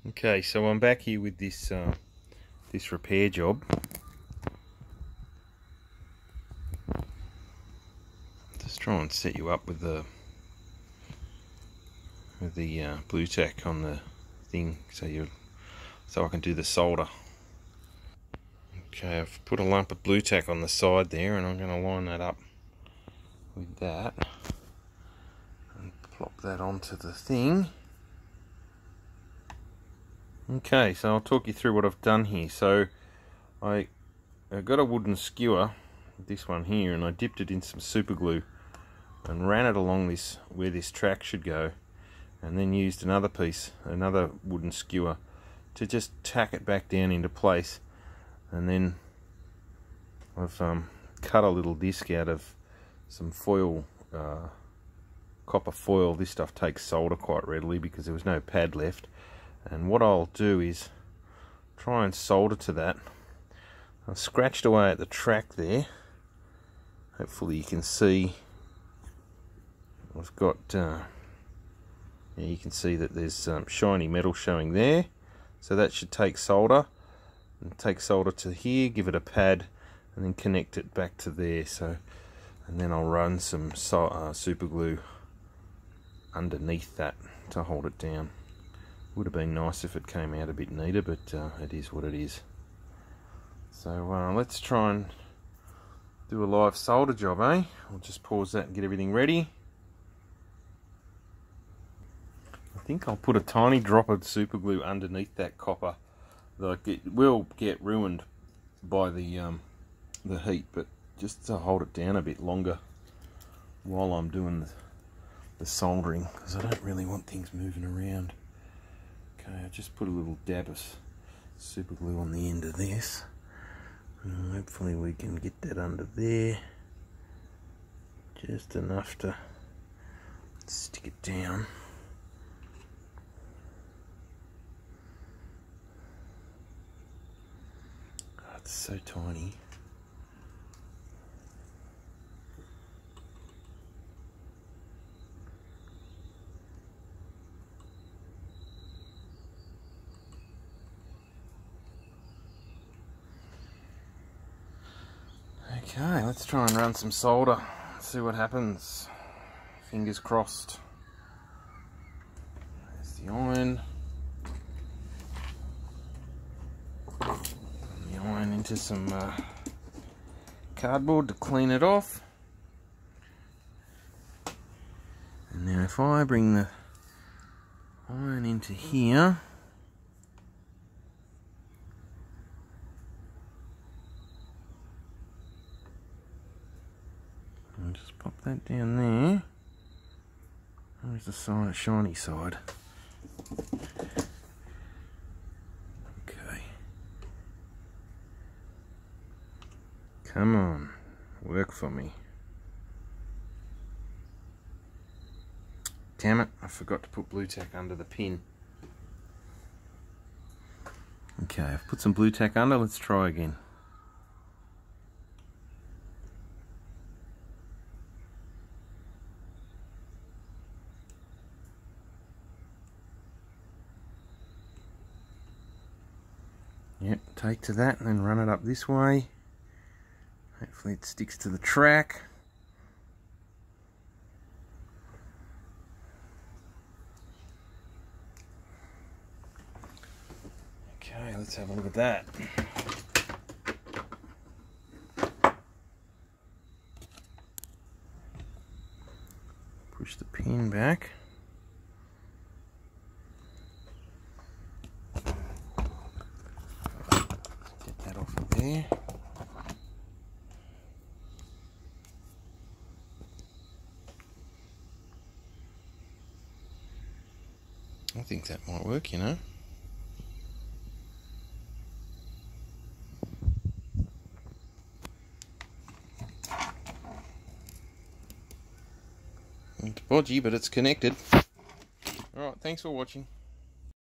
Okay, so I'm back here with this this repair job. Just try and set you up with the blue tack on the thing, so I can do the solder. Okay, I've put a lump of blue tack on the side there, and I'm going to line that up with that and plop that onto the thing. Okay, so I'll talk you through what I've done here. So I got a wooden skewer, this one here, and I dipped it in some super glue and ran it along this where this track should go, and then used another wooden skewer to just tack it back down into place. And then I've cut a little disc out of some foil, copper foil. This stuff takes solder quite readily because there was no pad left. And what I'll do is try and solder to that. I've scratched away at the track there. Hopefully you can see I've got, yeah, you can see that there's shiny metal showing there. So that should take solder. And take solder to here, give it a pad, and then connect it back to there. So, and then I'll run some super glue underneath that to hold it down. Would have been nice if it came out a bit neater, but it is what it is. So let's try and do a live solder job, eh? I'll just pause that and get everything ready. I think I'll put a tiny drop of super glue underneath that copper. Like, it will get ruined by the heat, but just to hold it down a bit longer while I'm doing the soldering, because I don't really want things moving around. Okay, I just put a little dab of super glue on the end of this. And hopefully we can get that under there. Just enough to stick it down. Oh, it's so tiny. Okay, let's try and run some solder, see what happens. Fingers crossed. There's the iron. Put the iron into some cardboard to clean it off. And now if I bring the iron into here, and just pop that down there. There's the shiny side. Okay. Come on, work for me. Damn it, I forgot to put blue tack under the pin. Okay, I've put some blue tack under, let's try again. Yep, take to that and then run it up this way. Hopefully it sticks to the track. Okay, let's have a look at that. Push the pin back. There. I think that might work, you know. It's bodgy, but it's connected. Alright, thanks for watching.